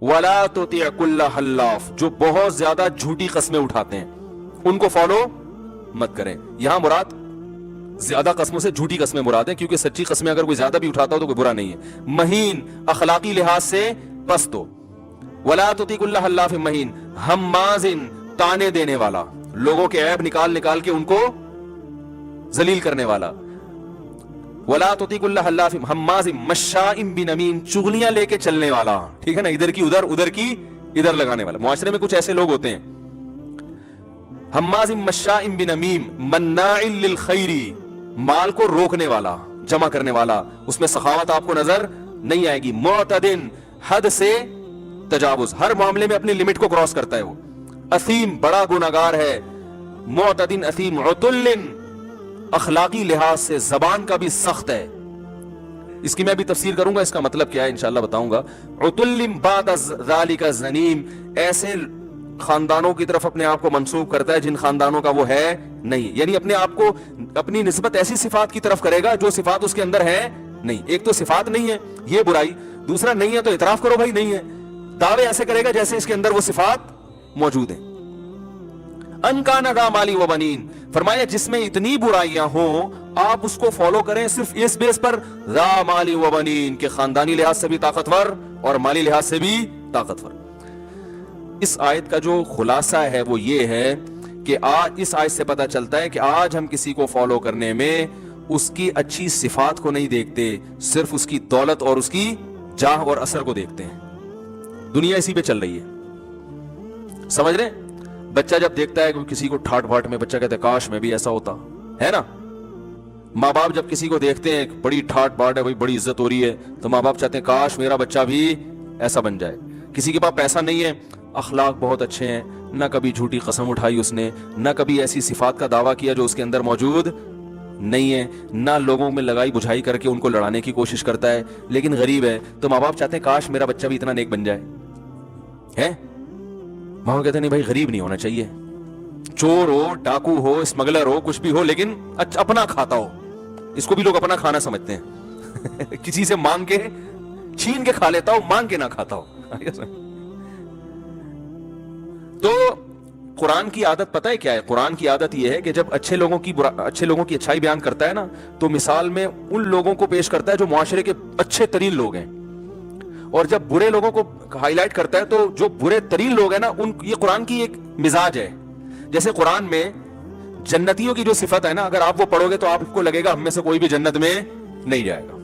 ولا تطع كل حلاف، جو بہت زیادہ جھوٹی قسمیں اٹھاتے ہیں ان کو فالو مت کریں. یہاں مراد زیادہ قسموں سے جھوٹی قسمیں مراد ہیں، کیونکہ سچی قسمیں اگر کوئی زیادہ بھی اٹھاتا ہو تو کوئی برا نہیں ہے. مہین، اخلاقی لحاظ سے پست ہو. ولا تطع كل حلاف مہین ہماز، تانے دینے والا، لوگوں کے عیب نکال نکال کے ان کو ذلیل کرنے والا. ولا تطع كل حلاف ہماز مشاء بنمیم، چغلیاں لے کے چلنے والا. ٹھیک ہے نا، ادھر کی ادھر، ادھر کی ادھر لگانے والا. معاشرے میں کچھ ایسے لوگ ہوتے ہیں. ہماز مشاء بنمیم مناع للخیر، مال کو روکنے والا، جمع کرنے والا، اس میں سخاوت آپ کو نظر نہیں آئے گی. معتدن، حد سے تجاوز، ہر معاملے میں اپنی لمٹ کو کراس کرتا ہے وہ. اثیم، بڑا گناہگار ہے. معتدن اثیم. عتل، اخلاقی لحاظ سے زبان کا بھی سخت ہے. اس کی میں بھی تفسیر کروں گا، اس کا مطلب کیا ہے انشاءاللہ بتاؤں گا. عتل بعد ذالک زنیم، ایسے خاندانوں کی طرف اپنے آپ کو منسوب کرتا ہے جن خاندانوں کا وہ ہے نہیں. یعنی اپنے آپ کو، اپنی نسبت ایسی صفات کی طرف کرے گا جو صفات اس کے اندر ہے نہیں. ایک تو صفات نہیں ہے یہ برائی، دوسرا نہیں ہے تو اعتراف کرو بھائی نہیں ہے. دعوے ایسے کرے گا جیسے اس کے اندر وہ صفات موجود ہیں. ان کان ذا مال و بنین، فرمایا جس میں اتنی برائیاں ہوں آپ اس کو فالو کریں صرف اس بیس پر، ذا مال و بنین، کہ خاندانی لحاظ سے بھی طاقتور اور مالی لحاظ سے بھی طاقتور. اس آیت کا جو خلاصہ ہے وہ یہ ہے کہ آج اس آیت سے پتہ چلتا ہے کہ آج ہم کسی کو فالو کرنے میں اس کی اچھی صفات کو نہیں دیکھتے، صرف اس کی دولت اور اس کی جاہ اور اثر کو دیکھتے ہیں. دنیا اسی پہ چل رہی ہے، سمجھ رہے ہیں؟ بچہ جب دیکھتا ہے کہ کسی کو ٹھاٹ بھاٹ میں، بچہ کہتا ہے کاش میں بھی ایسا ہوتا ہے نا. ماں باپ جب کسی کو دیکھتے ہیں بڑی ٹھاٹ بھاٹ ہے، بڑی عزت ہو رہی ہے، تو ماں باپ چاہتے ہیں کاش میرا بچہ بھی ایسا بن جائے. کسی کے پاس پیسہ نہیں ہے، اخلاق بہت اچھے ہیں، نہ کبھی جھوٹی قسم اٹھائی اس نے، نہ کبھی ایسی صفات کا دعویٰ کیا جو اس کے اندر موجود نہیں ہے، نہ لوگوں میں لگائی بجھائی کر کے ان کو لڑانے کی کوشش کرتا ہے، لیکن غریب ہے. تو ماں باپ چاہتے ہیں کاش میرا بچہ بھی اتنا نیک بن جائے. ہے ماں باپ کہتے ہیں نہیں بھائی غریب نہیں ہونا چاہیے، چور ہو، ڈاکو ہو، اسمگلر ہو، کچھ بھی ہو، لیکن اپنا کھاتا ہو. اس کو بھی لوگ اپنا کھانا سمجھتے ہیں. کسی سے مانگ کے چھین کے کھا لیتا ہو، مانگ کے نہ کھاتا ہو. تو قرآن کی عادت پتہ ہے کیا ہے؟ قرآن کی عادت یہ ہے کہ جب اچھے لوگوں کی اچھائی بیان کرتا ہے نا، تو مثال میں ان لوگوں کو پیش کرتا ہے جو معاشرے کے اچھے ترین لوگ ہیں، اور جب برے لوگوں کو ہائی لائٹ کرتا ہے تو جو برے ترین لوگ ہیں نا، یہ قرآن کی ایک مزاج ہے. جیسے قرآن میں جنتیوں کی جو صفت ہے نا، اگر آپ وہ پڑھو گے تو آپ کو لگے گا ہم میں سے کوئی بھی جنت میں نہیں جائے گا.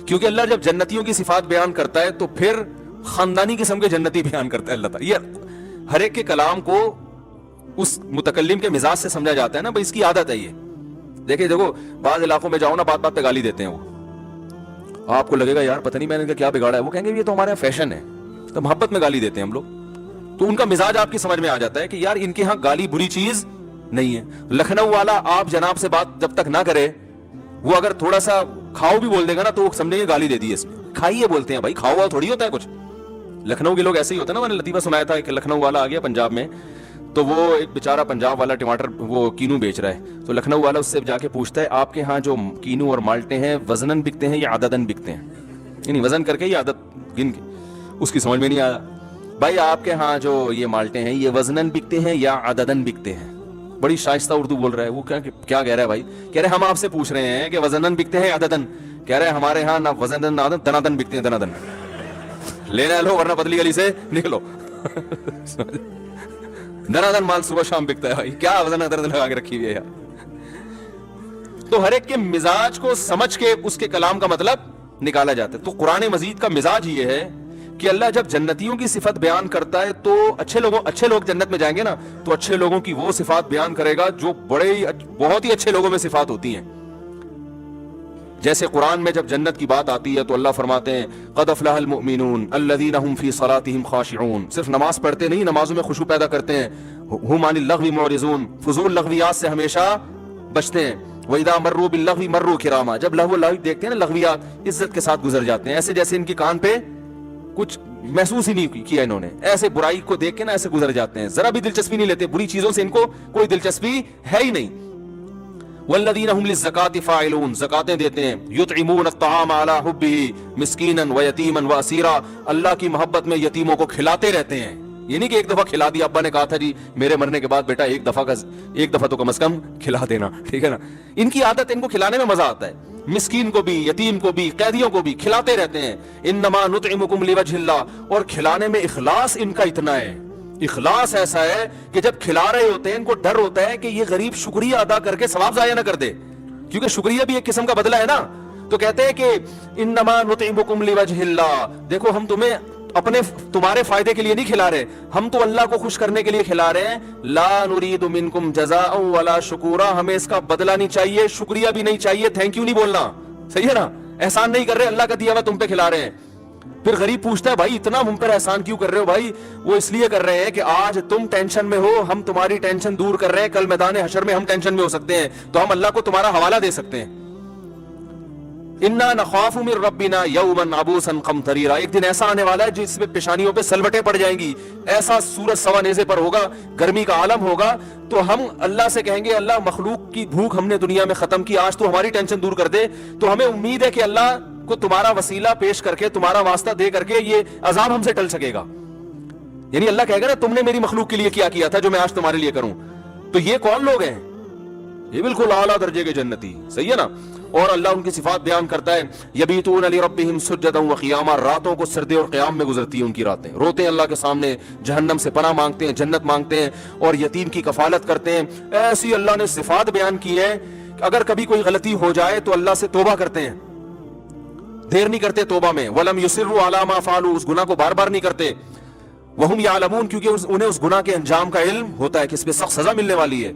کیونکہ اللہ جب جنتیوں کی صفات بیان کرتا ہے تو پھر خاندانی قسم کے جنتی بیان کرتا ہے اللہ تعالیٰ. یہ ہر ایک کے کلام کو اس متکلم کے مزاج سے سمجھا جاتا ہے نا، بھائی اس کی عادت ہے یہ. دیکھو بعض علاقوں میں جاؤ نا، بات بات پہ گالی دیتے ہیں وہ، آپ کو لگے گا یار پتہ نہیں میں نے ان کا کیا بگاڑا ہے، وہ کہیں گے یہ تو ہمارے یہاں فیشن ہے، تو محبت میں گالی دیتے ہیں ہم لوگ. تو ان کا مزاج آپ کی سمجھ میں آ جاتا ہے کہ یار ان کے ہاں گالی بری چیز نہیں ہے. لکھنؤ والا آپ جناب سے بات جب تک نہ کرے، وہ اگر تھوڑا سا کھاؤ بھی بول دے گا نا تو وہ سمجھیں گے گالی دے دی ہے اس میں. کھائیے بولتے ہیں بھائی، کھاؤ ہوا تھوڑی ہوتا ہے کچھ. لکھنؤ کے لوگ ایسے ہی ہوتے ہیں نا. میں نے لطیفہ سنایا تھا کہ لکھنؤ والا آ گیا پنجاب میں، تو وہ ایک بیچارہ پنجاب والا ٹماٹر وہ کینو بیچ رہا ہے، تو لکھنؤ والا اس سے جا کے پوچھتا ہے آپ کے ہاں جو کینو اور مالٹے ہیں وزناً بکتے ہیں یا عدداً بکتے ہیں؟ یعنی وزن کر کے یا عدد گن کے. اس کی سمجھ میں نہیں آیا. بھائی آپ کے ہاں جو یہ مالٹے ہیں یہ وزناً بکتے ہیں یا عدداً بکتے ہیں؟ بڑی شائستہ اردو بول رہا ہے وہ. کیا کہہ رہا ہے بھائی؟ کہہ رہے ہم آپ سے پوچھ رہے ہیں کہ وزناً بکتے ہیں یا عدداً؟ کہہ رہے ہیں ہمارے ہاں نہ وزناً نہ عدداً، دنادن بکتے ہیں. دنادن لینا لو ورنہ پتلی گلی سے نکلو. دنادن مال صبح شام بکتا ہے بھائی، کیا وزن عدد لگا کے رکھی ہوئی ہے یار. تو ہر ایک کے مزاج کو سمجھ کے اس کے کلام کا مطلب نکالا جاتا ہے. تو قرآن مجید کا مزاج یہ ہے کہ اللہ جب جنتیوں کی صفت بیان کرتا ہے تو اچھے لوگ جنت میں جائیں گے نا، تو اچھے لوگوں کی وہ صفات بیان کرے گا جو بہت ہی اچھے لوگوں میں صفات ہوتی ہیں. جیسے قرآن میں جب جنت کی بات آتی ہے تو اللہ فرماتے ہیں قد افلح المؤمنون الذین هم فی صلاتهم خاشعون. صرف نماز پڑھتے نہیں، نمازوں میں خشوع پیدا کرتے ہیں. هم عن اللغو معرضون، فضول لغویات سے ہمیشہ بچتے ہیں. وَإِذَا مَرُّوا بِاللَّغْوِ مَرُّوا كِرَامًا. جب لغو لغو دیکھتے ہیں نا لغویات، عزت کے ساتھ گزر جاتے ہیں، ایسے جیسے ان کی کان پہ کچھ محسوس ہی نہیں کیا انہوں نے. ایسے برائی کو دیکھ کے نا ایسے گزر جاتے ہیں، ذرا بھی دلچسپی نہیں لیتے. بری چیزوں سے ان کو کوئی دلچسپی ہے ہی نہیں. والذین هم للزکاۃ فاعلون، زکاتیں دیتے ہیں، یطعمون الطعام علی حبہ مسکینا ویتیما واسیرا، اللہ کی محبت میں یتیموں کو کھلاتے رہتے ہیں. یہ نہیں کہ ایک دفعہ کھلا دیا، ابا نے کہا تھا جی میرے مرنے کے بعد بیٹا ایک دفعہ تو کم از کم کھلا دینا، ٹھیک ہے نا. ان کی عادت، ان کو کھلانے میں مزہ آتا ہے. مسکین کو بھی، یتیم کو بھی، قیدیوں کو بھی کھلاتے رہتے ہیں. انما نطعمکم لوجہ اللہ، اور کھلانے میں اخلاص ان کا اتنا ہے، اخلاص ایسا ہے کہ جب کھلا رہے ہوتے ہیں ان کو ڈر ہوتا ہے کہ یہ غریب شکریہ ادا کر کے ثواب ضائع نہ کر دے، کیونکہ شکریہ بھی ایک قسم کا بدلہ ہے نا. تو کہتے ہیں کہ انما نطعمکم لوجہ اللہ، دیکھو ہم تمہارے فائدے کے لیے نہیں کھلا رہے، ہم تو اللہ کو خوش کرنے کے لیے کھلا رہے ہیں. لا نرید منکم جزاء ولا شکورا، ہمیں اس کا بدلہ نہیں چاہیے، شکریہ بھی نہیں چاہیے، تھینک یو نہیں بولنا، صحیح ہے نا. احسان نہیں کر رہے، اللہ کا دیا ہوا تم پہ کھلا رہے ہیں. پھر غریب پوچھتا ہے بھائی اتنا ہم پر احسان کیوں کر رہے ہو؟ بھائی وہ اس لیے کر رہے ہیں کہ آج تم ٹینشن میں ہو، ہم تمہاری ٹینشن دور کر رہے ہیں، کل میدان حشر میں ہم ٹینشن میں ہو سکتے ہیں، تو ہم اللہ کو تمہارا حوالہ دے سکتے ہیں. انا نخاف من ربنا یوما عبوسا قمطریرا، ایک دن ایسا آنے والا ہے جس میں پیشانیوں پہ سلوٹیں پڑ جائیں گی، ایسا سورج سوا نیزے پر ہوگا، گرمی کا عالم ہوگا. تو ہم اللہ سے کہیں گے اللہ مخلوق کی بھوک ہم نے دنیا میں ختم کی، آج تو ہماری ٹینشن دور کر دے. تو ہمیں امید ہے کہ اللہ کو تمہارا وسیلہ پیش کر کے، تمہارا واسطہ دے کر کے یہ عذاب ہم سے ٹل سکے گا. یعنی اللہ کہے گا نا تم نے میری مخلوق کے لیے کیا تھا جو میں آج تمہارے لیے کروں. تو یہ کون لوگ ہیں؟ یہ بالکل اعلیٰ درجے کے جنتی، صحیح ہے نا. اور اللہ ان کی صفات بیان کرتا ہے، یبیتون لربہم سجدا وقیاما، راتوں کو سجدے اور قیام میں گزرتی ہیں ان کی راتیں، روتے ہیں اللہ کے سامنے، جہنم سے پناہ مانگتے ہیں، جنت مانگتے ہیں، اور یتیم کی کفالت کرتے ہیں. ایسی اللہ نے صفات بیان کی ہے کہ اگر کبھی کوئی غلطی ہو جائے تو اللہ سے توبہ کرتے ہیں، دیر نہیں کرتے توبہ میں. ولم یصروا علی ما فعلوا، اس گناہ کو بار بار نہیں کرتے. وہم یعلمون، کیونکہ انہیں اس گناہ کے انجام کا علم ہوتا ہے کہ اس پہ سخت سزا ملنے والی ہے.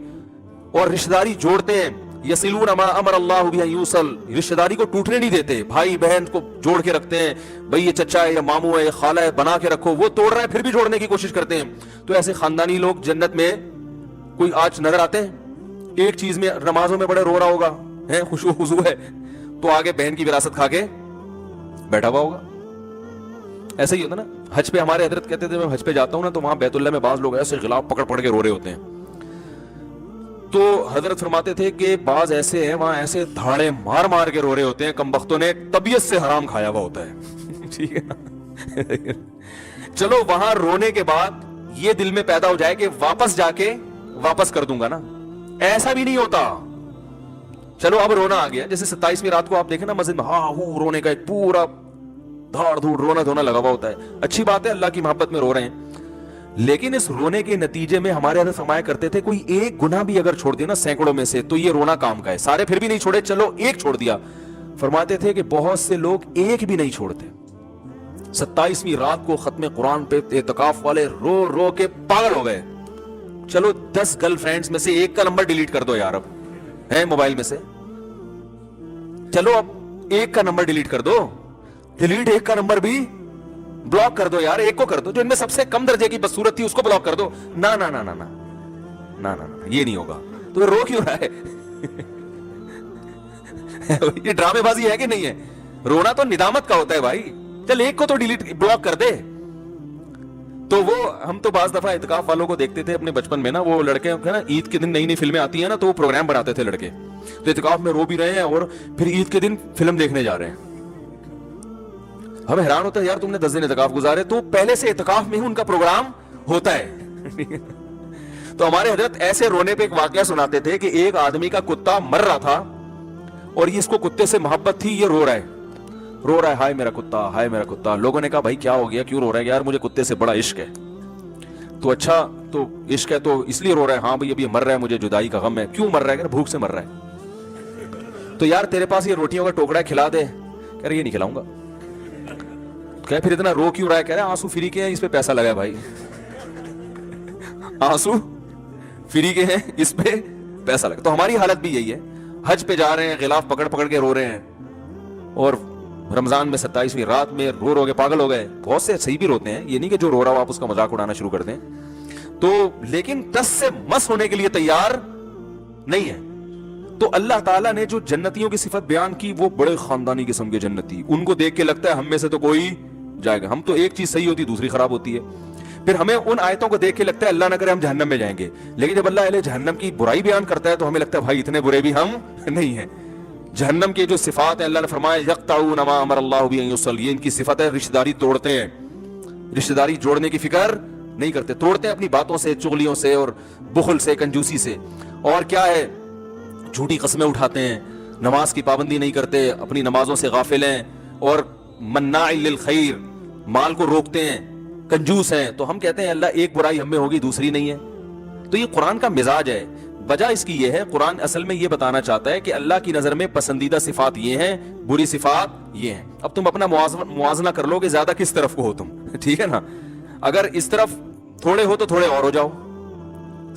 اور رشتہ داری جوڑتے ہیں، یصلون ما امر اللہ بہ ان یوصل، رشتہ داری کو ٹوٹنے نہیں دیتے، بھائی بہن کو جوڑ کے رکھتے ہیں. بھئی یہ چچا ہے یا ماموں ہے یا خالہ ہے، بنا کے رکھو، وہ توڑ رہا ہے پھر بھی جوڑنے کی کوشش کرتے ہیں. تو ایسے خاندانی لوگ جنت میں کوئی آج نظر آتے ہیں؟ ایک چیز میں نمازوں میں بڑے رو رہا ہوگا، ہے خشوع خضوع ہے، تو آگے بہن کی وراثت کھا کے بیٹھا ہوا ہوگا. ایسا ہی ہوتا نا. حج پہ ہمارے حضرت کہتے تھے، میں حج پہ جاتا ہوں نا تو وہاں بیت اللہ میں بعض لوگ ایسے غلاف پکڑ کے رو رہے ہوتے ہیں. تو حضرت فرماتے تھے کہ بعض ایسے ہیں وہاں ایسے دھاڑے مار مار کے رو رہے ہوتے ہیں، کم بختوں نے طبیعت سے حرام کھایا ہوا ہوتا ہے. ٹھیک ہے نا. چلو وہاں رونے کے بعد یہ دل میں پیدا ہو جائے کہ واپس جا کے واپس کر دوں گا نا، ایسا بھی نہیں ہوتا. چلو اب رونا آ گیا، جیسے 27ویں رات کو آپ دیکھیں نا مسجد میں، ہاں وہ رونے کا ایک پورا دھاڑ دھوڑ رونا دھونا لگا ہوا ہوتا ہے. اچھی بات ہے، اللہ کی محبت میں رو رہے ہیں، لیکن اس رونے کے نتیجے میں ہمارے حضرت فرمایا کرتے تھے کوئی ایک گناہ بھی اگر چھوڑ دیا نا سینکڑوں میں سے تو یہ رونا کام کا ہے. سارے پھر بھی نہیں چھوڑے، چلو ایک چھوڑ دیا. فرماتے تھے کہ بہت سے لوگ ایک بھی نہیں چھوڑتے. 27ویں رات کو ختم قرآن پہ اعتکاف والے رو رو کے پاگل ہو گئے. چلو 10 گرل فرینڈز میں سے ایک کا نمبر ڈیلیٹ کر دو یار، اب ہے موبائل میں سے، چلو اب ایک کا نمبر ڈیلیٹ کر دو، ڈیلیٹ ایک کا نمبر بھی بلاک کر دو یار، ایک کو کر دو جو ان میں سب سے کم درجے کی بدصورت تھی اس کو بلاک کر دو. نا نا نا نا نا نا نا یہ نہیں ہوگا. تو رو کیوں رہا ہے؟ یہ ڈرامے بازی ہے کہ نہیں ہے؟ رونا تو ندامت کا ہوتا ہے بھائی. چل ایک کو تو ڈیلیٹ بلاک کر دے. تو وہ ہم تو بعض دفعہ اعتکاف والوں کو دیکھتے تھے اپنے بچپن میں نا، وہ لڑکے نا عید کے دن نئی نئی فلمیں آتی ہیں نا تو وہ پروگرام بناتے تھے لڑکے، تو اعتکاف میں رو بھی رہے ہیں اور پھر عید کے دن فلم دیکھنے جا رہے ہیں. ہمیں حیران ہوتا ہے یار تم نے 10 دن اعتکاف گزارے، تو پہلے سے اعتکاف میں ہی ان کا پروگرام ہوتا ہے. تو ہمارے حضرت ایسے رونے پہ ایک واقعہ سناتے تھے کہ ایک آدمی کا کتا مر رہا تھا اور یہ اس کو کتے سے محبت تھی، یہ رو رہا ہے، ہائے میرا کتا، ہائے میرا کتا. لوگوں نے کہا بھائی کیا ہو گیا، کیوں رو رہا ہے؟ یار مجھے کتے سے بڑا عشق ہے. تو اچھا تو عشق ہے تو اس لیے رو رہا ہے؟ ہاں بھائی ابھی مر رہا ہے، مجھے جدائی کا غم ہے. کیوں مر رہا ہے؟ بھوک سے مر رہا ہے. تو یار تیرے پاس یہ روٹیوں کا ٹوکرا ہے، کھلا دے. کہہ رہے یہ نہیں کھلاؤں گا. کہ پھر اتنا رو کیوں رہا ہے؟ کہہ رہے آنسو فری کے ہیں، اس پہ پیسہ لگا ہے بھائی. آنسو فری کے ہیں، اس پہ پیسہ لگا. تو ہماری حالت بھی یہی ہے، حج پہ جا رہے ہیں، غلاف پکڑ پکڑ کے رو رہے ہیں، اور رمضان میں 27ویں رات میں رو رو کے پاگل ہو گئے. بہت سے صحیح بھی روتے ہیں، یہ نہیں کہ جو رو رہا ہو آپ اس کا مذاق اڑانا شروع کر دیں. تو لیکن 10 سے مس ہونے کے لیے تیار نہیں ہے. تو اللہ تعالیٰ نے جو جنتیوں کی صفت بیان کی وہ بڑے خاندانی قسم کے جنتی، ان کو دیکھ کے لگتا ہے ہم میں سے تو کوئی جائے گا. ہم تو ایک چیز صحیح ہوتی دوسری خراب ہوتی ہے. پھر ہمیں ان آیتوں کو دیکھ کے لگتا ہے اللہ نہ کرے ہم جہنم میں جائیں گے, لیکن جب اللہ اہل جہنم کی برائی بیان کرتا ہے تو ہمیں لگتا ہے بھائی اتنے برے بھی ہم نہیں ہیں. جہنم کے جو صفات ہیں اللہ نے فرمایا یقطعون ما امر اللہ بہ ان یوصل, یہ ان کی صفت ہے رشتہ داری توڑتے ہیں, رشتہ داری جوڑنے کی فکر نہیں کرتے, توڑتے ہیں اپنی باتوں سے, چغلیوں سے اور بخل سے, کنجوسی سے. اور کیا ہے, جھوٹی قسمیں اٹھاتے ہیں, نماز کی پابندی نہیں کرتے, اپنی نمازوں سے غافل ہیں, اور مناع للخیر, مال کو روکتے ہیں, کنجوس ہیں. تو ہم کہتے ہیں اللہ ایک برائی ہم میں ہوگی دوسری نہیں ہے. تو یہ قرآن کا مزاج ہے. وجہ اس کی یہ ہے, قرآن اصل میں یہ بتانا چاہتا ہے کہ اللہ کی نظر میں پسندیدہ صفات یہ ہیں, بری صفات یہ ہیں. اب تم اپنا موازنہ کر لو کہ زیادہ کس طرف کو ہو تم, ٹھیک ہے نا. اگر اس طرف تھوڑے ہو تو تھوڑے اور ہو جاؤ,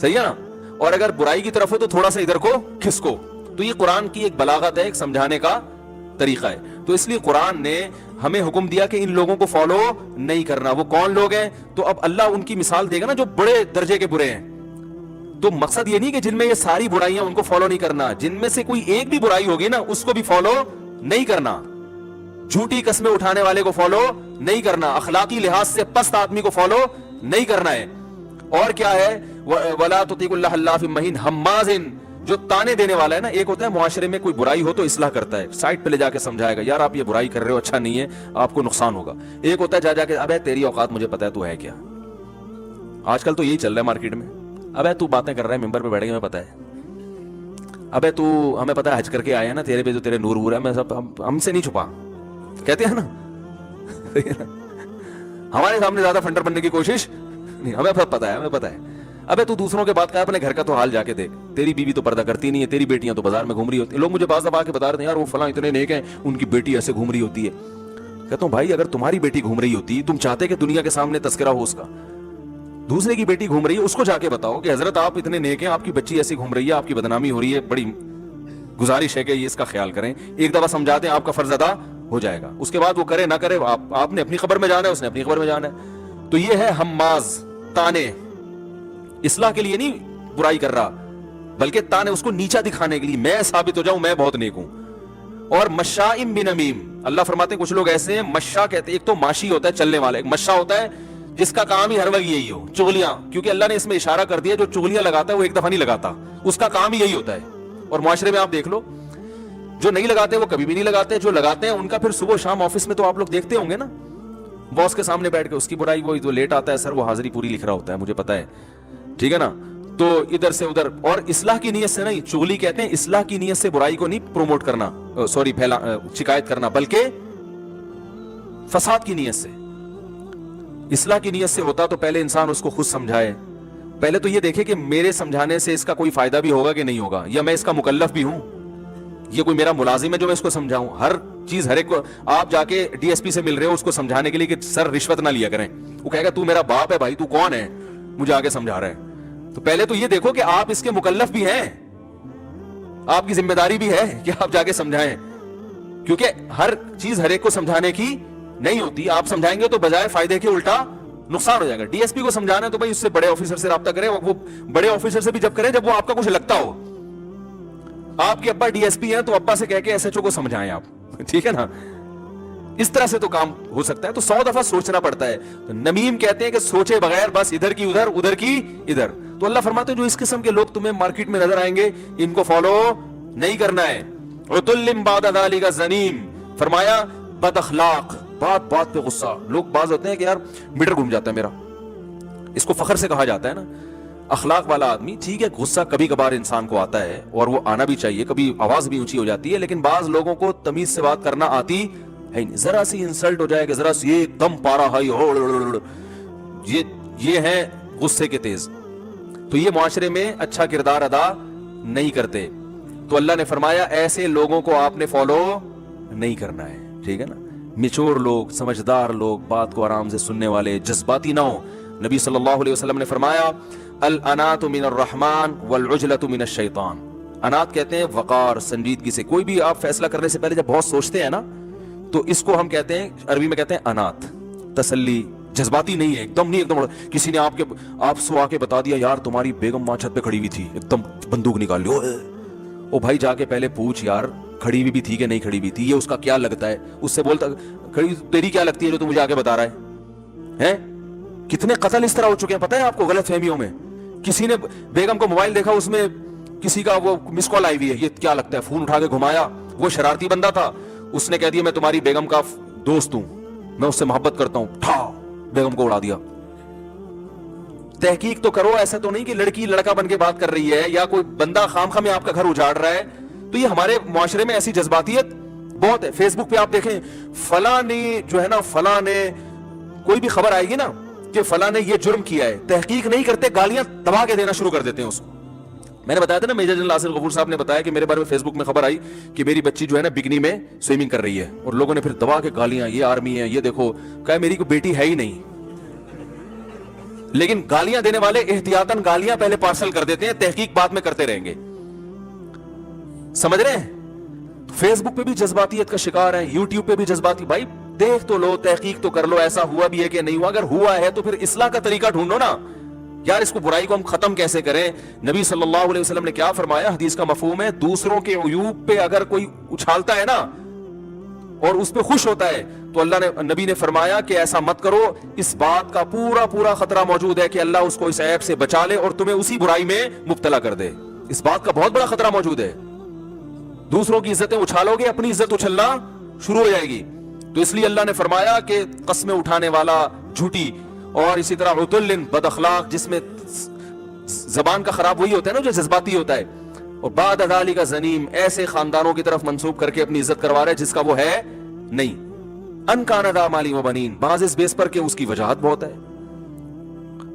صحیح ہے نا, اور اگر برائی کی طرف ہو تو تھوڑا سا ادھر کو کھسکو. تو یہ قرآن کی ایک بلاغت ہے, ایک سمجھانے کا طریقہ ہے. تو اس لیے قرآن نے ہمیں حکم دیا کہ ان لوگوں کو فالو نہیں کرنا. وہ کون لوگ ہیں؟ تو اب اللہ ان کی مثال دے گا نا جو بڑے درجے کے برے ہیں. تو مقصد یہ نہیں کہ جن میں یہ ساری برائیاں ان کو فالو نہیں کرنا, جن میں سے کوئی ایک بھی برائی ہوگی نا اس کو بھی فالو نہیں کرنا. جھوٹی قسمیں اٹھانے والے کو فالو نہیں کرنا, اخلاقی لحاظ سے پست آدمی کو فالو نہیں کرنا ہے. اور کیا ہے, وَلَا تُطِيعُ اللَّهَ اللَّافِ مَهِينٍ حَمَّازٍ, جو تانے دینے والا ہے نا. ایک ہوتا ہے معاشرے میں کوئی برائی ہو تو اصلاح کرتا ہے, سائٹ پہ لے جا کے سمجھائے گا یار آپ یہ برائی کر رہے ہو, اچھا نہیں ہے, آپ کو نقصان ہوگا. ایک ہوتا ہے جا کے ابے تیری اوقات مجھے پتا ہے تو ہے کیا. آج کل تو یہی چل رہا ہے مارکیٹ میں, ابے تو باتیں کر رہا ہے ممبر پہ بیٹھ کے, ہمیں پتا ہے, ابے تو ہمیں پتا ہے حج کر کے آیا ہے نا, تیرے پہ جو تیرے نور وور ہے, میں سب ہم سے نہیں چھپا, کہتے ہیں نا. ہمارے سامنے زیادہ فنڈر بننے کی کوشش نہیں, ہمیں پتا ہے, ہمیں پتا ہے. ابے تو دوسروں کے بات کا اپنے گھر کا تو حال جا کے دیکھ, تیری بیوی تو پردہ کرتی نہیں ہے, تیری بیٹیاں تو بازار میں گھوم رہی ہوتی ہیں. لوگ مجھے بعض دفعہ کے بتا رہے ہیں یار وہ فلاں اتنے نیک ہیں, ان کی بیٹی ایسے گھوم رہی ہوتی ہے. کہتا ہوں بھائی اگر تمہاری بیٹی گھوم رہی ہوتی, تم چاہتے کہ دنیا کے سامنے تذکرہ ہو اس کا, دوسرے کی بیٹی گھوم رہی ہے اس کو جا کے بتاؤ کہ حضرت آپ اتنے نیک ہیں, آپ کی بچی ایسی گھوم رہی ہے, آپ کی بدنامی ہو رہی ہے, بڑی گزارش ہے کہ یہ اس کا خیال کریں. ایک دفعہ سمجھاتے ہیں آپ کا فرض ادا ہو جائے گا. اس کے بعد وہ کرے نہ کرے, آپ نے اپنی خبر میں جانا ہے, اس نے اپنی خبر میں جانا ہے. تو یہ ہے حماز, تانے, اصلاح کے لیے نہیں برائی کر رہا بلکہ تانے اس کو نیچا دکھانے کے لیے, میں ثابت ہو جاؤں میں بہت نیک ہوں. اور مشائم بنمیم, اللہ فرماتے ہیں کچھ لوگ ایسے ہیں, مشا کہتے ہیں, ایک تو ماشی ہوتا ہے چلنے والا, ایک مشا ہوتا ہے جس کا کام ہی ہر وقت یہی ہو, چغلیاں. کیونکہ اللہ نے اس میں اشارہ کر دیا جو چغلیاں لگاتا ہے وہ ایک دفعہ نہیں لگاتا, اس کا کام ہی یہی ہوتا ہے. اور معاشرے میں آپ دیکھ لو جو نہیں لگاتے وہ کبھی بھی نہیں لگاتے, جو لگاتے ہیں ان کا پھر صبح شام آفس میں تو آپ لوگ دیکھتے ہوں گے نا, باس کے سامنے بیٹھ کے اس کی برائی, وہ جو لیٹ آتا ہے سر وہ حاضری پوری لکھ رہا ہوتا ہے, مجھے پتا ہے, ٹھیک ہے نا. تو ادھر سے ادھر, اور اصلاح کی نیت سے نہیں, چغلی کہتے ہیں اصلاح کی نیت سے برائی کو نہیں پروموٹ کرنا, سوری شکایت کرنا, بلکہ فساد کی نیت سے. اصلاح کی نیت سے ہوتا تو پہلے انسان اس کو خود سمجھائے, پہلے تو یہ دیکھے کہ میرے سمجھانے سے اس کا کوئی فائدہ بھی ہوگا کہ نہیں ہوگا, یا میں اس کا مکلف بھی ہوں, یہ کوئی میرا ملازم ہے جو میں اس کو سمجھاؤں. ہر چیز ہر ایک کو آپ جا کے ڈی ایس پی سے مل رہے ہو اس کو سمجھانے کے لیے کہ سر رشوت نہ لیا کریں, وہ کہے گا تو میرا باپ ہے بھائی, تو کون ہے مجھے آگے سمجھا رہا ہے. تو پہلے تو یہ دیکھو کہ آپ اس کے مکلف بھی ہیں, آپ کی ذمہ داری بھی ہے کہ آپ جا کے سمجھائیں, کیونکہ ہر چیز ہر ایک کو سمجھانے کی نہیں ہوتی. آپ سمجھائیں گے تو بجائے فائدے کے الٹا نقصان ہو جائے گا. ڈی ایس پی کو سمجھانا ہے تو بھائی اس سے بڑے آفیسر سے رابطہ کریں, وہ بڑے آفیسر سے بھی جب کریں جب وہ آپ کا کچھ لگتا ہو. آپ کے ابا ڈی ایس پی ہیں تو ابا سے کہہ کے ایس ایچ او کو سمجھائیں آپ, ٹھیک ہے نا. اس طرح سے تو کام ہو سکتا ہے. تو 100 دفعہ سوچنا پڑتا ہے. تو نمیم کہتے ہیں کہ سوچے بغیر بس ادھر کی ادھر, ادھر کی ادھر. تو اللہ فرماتے ہیں جو اس قسم کے لوگ تمہیں مارکیٹ میں نظر آئیں گے ان کو فالو نہیں کرنا ہے. عتل بعد ذلک زنیم, فرمایا بد اخلاق, بات بات پہ غصہ. لوگ بعض ہوتے ہیں کہ یار میٹر گھوم جاتا ہے میرا, اس کو فخر سے کہا جاتا ہے نا, اخلاق والا آدمی. ٹھیک ہے غصہ کبھی کبھار انسان کو آتا ہے اور وہ آنا بھی چاہیے, کبھی آواز بھی اونچی ہو جاتی ہے, لیکن بعض لوگوں کو تمیز سے بات کرنا آتی ہے نہیں. ذرا سی انسلٹ ہو جائے کہ ذرا سی ایک دم پارا ہائی, یہ ہے غصے کے تیز. تو یہ معاشرے میں اچھا کردار ادا نہیں کرتے. تو اللہ نے فرمایا ایسے لوگوں کو آپ نے فالو نہیں کرنا ہے, ٹھیک ہے نا. میچور لوگ, سمجھدار لوگ, بات کو آرام سے سننے والے, جذباتی نہ ہو. نبی صلی اللہ علیہ وسلم نے فرمایا الانات من الرحمن والعجلۃ من الشیطان. انات کہتے ہیں وقار, سنجیدگی سے. کوئی بھی آپ فیصلہ کرنے سے پہلے جب بہت سوچتے ہیں نا تو اس کو ہم کہتے ہیں, عربی میں کہتے ہیں انات, تسلی. جذباتی نہیں ہے, ایک دم نہیں, ایک دم کسی نے آپ سے آ کے بتا دیا یار تمہاری بیگم ماں چھت پہ کھڑی ہوئی تھی, ایک دم بندوق نکال لی, او بھائی جا کے پہلے پوچھ یار کھڑی ہوئی بھی تھی کہ نہیں کھڑی ہوئی تھی, یہ اس کا کیا لگتا ہے. اس سے بولتا کھڑی تیری کیا لگتی ہے جو تو مجھے آ کے بتا رہا ہے, کتنے قتل اس طرح ہو چکے ہیں پتہ ہے آپ کو, غلط فہمیوں میں. کسی نے بیگم کو موبائل دیکھا, اس میں کسی کا وہ مس کال آئی ہوئی ہے, یہ کیا لگتا ہے, فون اٹھا کے گھمایا, وہ شرارتی بندہ تھا, اس نے کہہ دیا میں تمہاری بیگم کا دوست ہوں, میں اس سے محبت کرتا ہوں, ٹھا بیگم کو اڑا دیا. تحقیق تو کرو, ایسا تو نہیں کہ لڑکی لڑکا بن کے بات کر رہی ہے یا کوئی بندہ خام میں آپ کا گھر اجاڑ رہا ہے. تو یہ ہمارے معاشرے میں ایسی جذباتیت بہت ہے. فیس بک پہ آپ دیکھیں فلاں نے جو ہے نا, فلاں نے کوئی بھی خبر آئے گی نا کہ فلاں نے یہ جرم کیا ہے, تحقیق نہیں کرتے, گالیاں دبا کے دینا شروع کر دیتے ہیں اس کو. میں نے بتایا تھا نا, میجر جنرل آصف غفور صاحب نے بتایا کہ میرے بارے میں فیس بک میں خبر آئی کہ میری بچی جو ہے نا بکنی میں سوئمنگ کر رہی ہے, اور لوگوں نے پھر دبا کے گالیاں, یہ آرمی ہے, یہ دیکھو, کہا میری کوئی بیٹی ہے ہی نہیں. لیکن گالیاں دینے والے احتیاطاً گالیاں پہلے پارسل کر دیتے ہیں, تحقیق بعد میں کرتے رہیں گے. سمجھ رہے ہیں؟ فیس بک پہ بھی جذباتیت کا شکار ہے, یوٹیوب پہ بھی جذباتی. بھائی دیکھ تو لو, تحقیق تو کر لو, ایسا ہوا بھی ہے کہ نہیں ہوا. اگر ہوا ہے تو پھر اصلاح کا طریقہ ڈھونڈو نا یار, اس کو برائی کو ہم ختم کیسے کریں. نبی صلی اللہ علیہ وسلم نے کیا فرمایا, حدیث کا مفہوم ہے, دوسروں کے عیوب پہ اگر کوئی اچھالتا ہے نا اور اس پہ خوش ہوتا ہے تو اللہ نے, نبی نے فرمایا کہ ایسا مت کرو, اس بات کا پورا خطرہ موجود ہے کہ اللہ اس کو اس عیب سے بچا لے اور تمہیں اسی برائی میں مبتلا کر دے. اس بات کا بہت بڑا خطرہ موجود ہے. دوسروں کی عزتیں اچھالو گے, اپنی عزت اچھلنا شروع ہو جائے گی. تو اس لیے اللہ نے فرمایا کہ قسمیں اٹھانے والا جھوٹی, اور اسی طرح عتل بد اخلاق, جس میں زبان کا خراب وہی ہوتا ہے نا جو جذباتی ہوتا ہے, اور بعد ذالک زنیم, ایسے خاندانوں کی طرف منسوب کر کے اپنی عزت کروا رہے جس کا وہ ہے نہیں. ان کان ذا مال و بنین, بعض اس بیس پر کہ اس کی وجاہت بہت ہے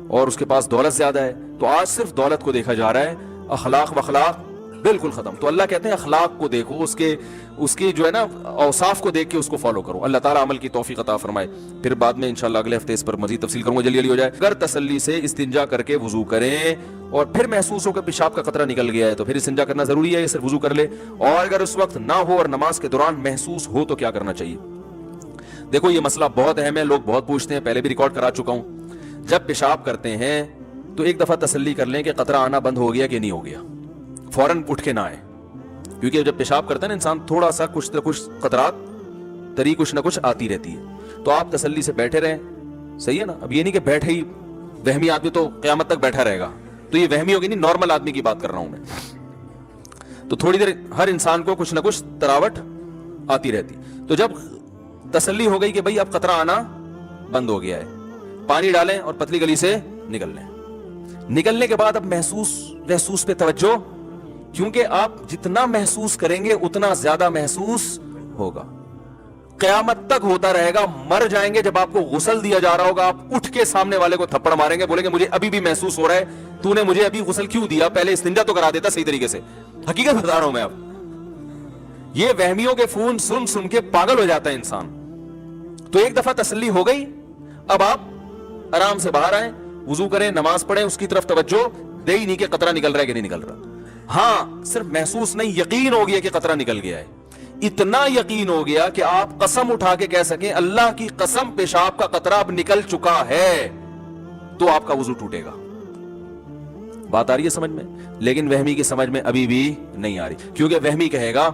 اور اس کے پاس دولت زیادہ ہے. تو آج صرف دولت کو دیکھا جا رہا ہے, اخلاق وخلاق بالکل ختم. تو اللہ کہتے ہیں اخلاق کو دیکھو, اس کے جو ہے نا اوصاف کو دیکھ کے اس کو فالو کرو. اللہ تعالیٰ عمل کی توفیق عطا فرمائے. پھر بعد میں انشاءاللہ اگلے ہفتے اس پر مزید تفصیل کروں گا, جلدی ہو جائے. اگر تسلی سے استنجا کر کے وضو کریں اور پھر محسوس ہو کہ پیشاب کا قطرہ نکل گیا ہے تو پھر استنجا کرنا ضروری ہے یا صرف وضو کر لے؟ اور اگر اس وقت نہ ہو اور نماز کے دوران محسوس ہو تو کیا کرنا چاہیے؟ دیکھو یہ مسئلہ بہت اہم ہے, لوگ بہت پوچھتے ہیں, پہلے بھی ریکارڈ کرا چکا ہوں. جب پیشاب کرتے ہیں تو ایک دفعہ تسلی کر لیں کہ قطرہ آنا بند ہو گیا کہ نہیں ہو گیا, فوراً اٹھ کے نہ آئے. کیونکہ جب پیشاب کرتا ہے نا انسان, تھوڑا سا کچھ نہ کچھ قطرات تری کچھ نہ کچھ آتی رہتی ہے. تو آپ تسلی سے بیٹھے رہیں, صحیح ہے نا. اب یہ نہیں کہ بیٹھے ہی, وہمی آدمی تو قیامت تک بیٹھا رہے گا, تو یہ وہمی ہوگی نہیں, نارمل آدمی کی بات کر رہا ہوں میں. تو تھوڑی دیر ہر انسان کو کچھ نہ کچھ تراوٹ آتی رہتی. تو جب تسلی ہو گئی کہ بھئی اب قطرہ آنا بند ہو گیا ہے, پانی ڈالیں اور پتلی گلی سے نکل لیں. نکلنے کے بعد اب محسوس پہ توجہ, کیونکہ آپ جتنا محسوس کریں گے اتنا زیادہ محسوس ہوگا. قیامت تک ہوتا رہے گا. مر جائیں گے جب آپ کو غسل دیا جا رہا ہوگا, آپ اٹھ کے سامنے والے کو تھپڑ ماریں گے, بولیں گے مجھے ابھی بھی محسوس ہو رہا ہے, تو نے مجھے ابھی غسل کیوں دیا, پہلے استنجا تو کرا دیتا صحیح طریقے سے. حقیقت بتا رہا ہوں میں. اب یہ وہمیوں کے فون سن کے پاگل ہو جاتا ہے انسان. تو ایک دفعہ تسلی ہو گئی, اب آپ آرام سے باہر آئیں, وضو کریں, نماز پڑھیں, اس کی طرف توجہ دے ہی نہیں کہ قطرہ نکل رہا ہے کہ نہیں نکل رہا. ہاں صرف محسوس نہیں, یقین ہو گیا کہ قطرہ نکل گیا ہے. اتنا یقین ہو گیا کہ آپ قسم اٹھا کے کہہ سکیں اللہ کی قسم پیشاب کا قطرہ اب نکل چکا ہے, تو آپ کا وضو ٹوٹے گا. بات آ رہی ہے سمجھ میں؟ لیکن وہمی کی سمجھ میں ابھی بھی نہیں آ رہی, کیونکہ وہمی کہے گا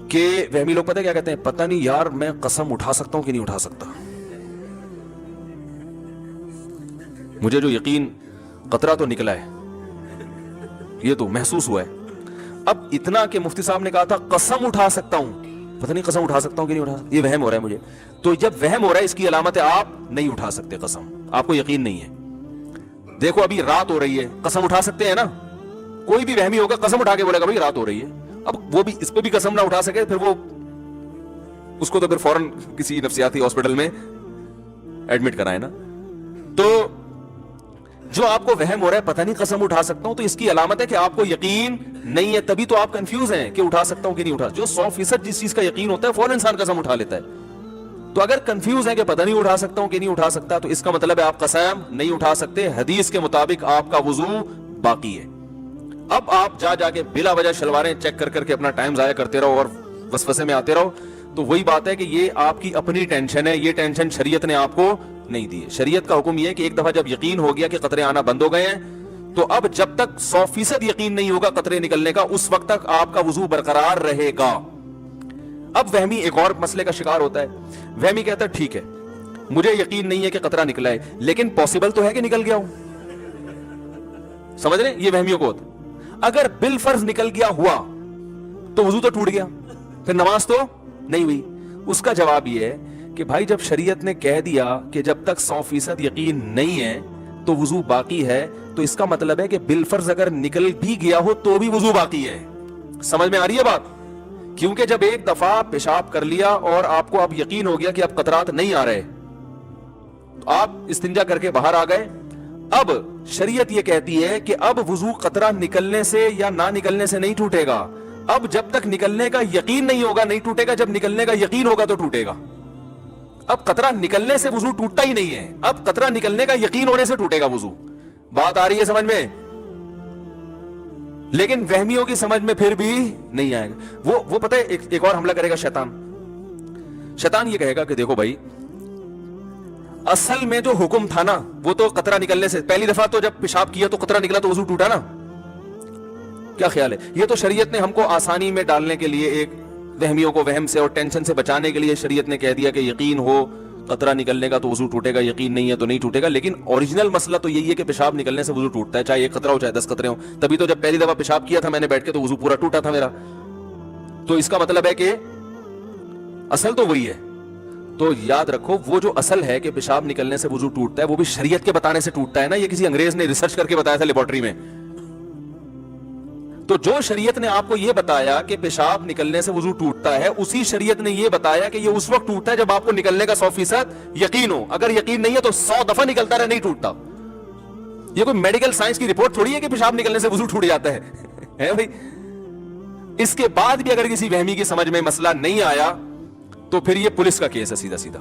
کہ, وہمی لوگ پتہ کیا کہتے ہیں, پتہ نہیں یار میں قسم اٹھا سکتا ہوں کہ نہیں اٹھا سکتا, مجھے جو یقین قطرہ تو نکلا ہے, یہ تو محسوس ہوا ہے. اب اتنا کہ مفتی صاحب نے کہا تھا قسم اٹھا سکتا ہوں, پتہ نہیں قسم اٹھا سکتا ہوں کہ نہیں اٹھا سکتا, یہ وہم ہو رہا ہے مجھے. تو جب وہم ہو رہا ہے اس کی علامت ہے آپ نہیں اٹھا سکتے قسم, آپ کو یقین نہیں ہے. دیکھو ابھی رات ہو رہی ہے, قسم اٹھا سکتے ہیں نا؟ کوئی بھی وہمی ہوگا قسم اٹھا کے بولے گا بھائی رات ہو رہی ہے. اب وہ بھی اس پہ بھی قسم نہ اٹھا سکے, پھر وہ اس کو تو پھر فوراً کسی نفسیاتی ہاسپٹل میں ایڈمٹ کرائے نا. تو جو آپ کو وہم ہو رہا ہے پتہ نہیں قسم اٹھا سکتا ہوں, تو اس کی علامت ہے کہ آپ کو یقین نہیں ہے, تبھی تو آپ کنفیوز ہیں کہ اٹھا سکتا ہوں کہ نہیں اٹھا. جو 100% جس چیز کا یقین ہوتا ہے فوراً انسان قسم اٹھا لیتا ہے. تو اگر کنفیوز ہے کہ پتہ نہیں اٹھا سکتا ہوں کہ نہیں اٹھا سکتا, تو اس کا مطلب ہے آپ قسم نہیں اٹھا سکتے. حدیث کے مطابق آپ کا وضو باقی ہے. اب آپ جا کے بلا وجہ شلواریں چیک کر کے اپنا ٹائم ضائع کرتے رہو اور وسوسے میں آتے رہو, تو وہی بات ہے کہ یہ آپ کی اپنی ٹینشن ہے, یہ ٹینشن شریعت نے آپ کو نہیں دی ہے. شریعت کا حکم یہ ہے کہ ایک دفعہ جب یقین ہو گیا کہ قطرے آنا بند ہو گئے ہیں, تو اب جب تک 100% یقین نہیں ہوگا قطرے نکلنے کا, اس وقت تک آپ کا وضو برقرار رہے گا. اب وہمی ایک اور مسئلے کا شکار ہوتا ہے. وہمی کہتا ہے ٹھیک ہے مجھے یقین نہیں ہے کہ قطرہ نکلا ہے، لیکن پاسبل تو ہے کہ نکل گیا ہو. سمجھ رہے ہیں؟ یہ وہمیوں کو ہوتا. اگر بالفرض نکل گیا ہوا تو وضو تو ٹوٹ گیا، پھر نماز تو نہیں ہوئی. اس کا جواب یہ ہے کہ بھائی جب شریعت نے کہہ دیا کہ جب تک 100% یقین نہیں ہے تو وضو باقی ہے، تو اس کا مطلب ہے کہ بالفرض اگر نکل بھی گیا ہو تو بھی وضو باقی ہے. سمجھ میں آ رہی ہے بات؟ کیونکہ جب ایک دفعہ پیشاب کر لیا اور آپ کو اب یقین ہو گیا کہ اب قطرات نہیں آ رہے، تو آپ استنجا کر کے باہر آ گئے. اب شریعت یہ کہتی ہے کہ اب وضو قطرہ نکلنے سے یا نہ نکلنے سے نہیں ٹوٹے گا. اب جب تک نکلنے کا یقین نہیں ہوگا نہیں ٹوٹے گا، جب نکلنے کا یقین ہوگا تو ٹوٹے گا. اب قطرہ نکلنے سے وضو ٹوٹتا ہی نہیں ہے، اب قطرہ نکلنے کا یقین ہونے سے ٹوٹے گا وضو. بات آ رہی ہے سمجھ میں؟ لیکن وہمیوں کی سمجھ میں پھر بھی نہیں آئے گا. وہ پتہ ہے ایک اور حملہ کرے گا شیطان. شیطان یہ کہے گا کہ دیکھو بھائی، اصل میں جو حکم تھا نا وہ تو قطرہ نکلنے سے، پہلی دفعہ تو جب پیشاب کیا تو قطرہ نکلا تو وضو ٹوٹا نا. کیا خیال ہے؟ یہ تو شریعت نے ہم کو آسانی میں ڈالنے کے لیے، ایک وہمیوں کو وہم سے اور ٹینشن سے بچانے کے لیے شریعت نے کہہ دیا کہ یقین ہو قطرہ نکلنے کا تو وضو ٹوٹے گا، یقین نہیں ہے تو نہیں ٹوٹے گا. لیکن اوریجنل مسئلہ تو یہی ہے کہ پیشاب نکلنے سے وضو ٹوٹتا ہے، چاہے ایک قطرہ ہو چاہے 10 قطرے ہوں. تبھی تو جب پہلی دفعہ پیشاب کیا تھا میں نے بیٹھ کے تو وضو پورا ٹوٹا تھا میرا. تو اس کا مطلب ہے کہ اصل تو وہی ہے. تو یاد رکھو وہ جو اصل ہے کہ پیشاب نکلنے سے وضو ٹوٹتا ہے وہ بھی شریعت کے بتانے سے ٹوٹتا ہے نا، یہ کسی انگریز نے ریسرچ کر کے بتایا تھا لیبارٹری میں. تو جو شریعت نے آپ کو یہ بتایا کہ پیشاب نکلنے سے وضو ٹوٹتا ہے، اسی شریعت نے یہ بتایا کہ یہ اس وقت ٹوٹتا ہے جب آپ کو نکلنے کا 100% یقین ہو. اگر یقین نہیں ہے تو 100 دفعہ نکلتا رہے نہیں ٹوٹتا. یہ کوئی میڈیکل سائنس کی رپورٹ تھوڑی ہے کہ پیشاب نکلنے سے وضو ٹوٹ جاتا ہے بھائی. اس کے بعد بھی اگر کسی وہمی کی سمجھ میں مسئلہ نہیں آیا تو پھر یہ پولیس کا کیس ہے سیدھا سیدھا.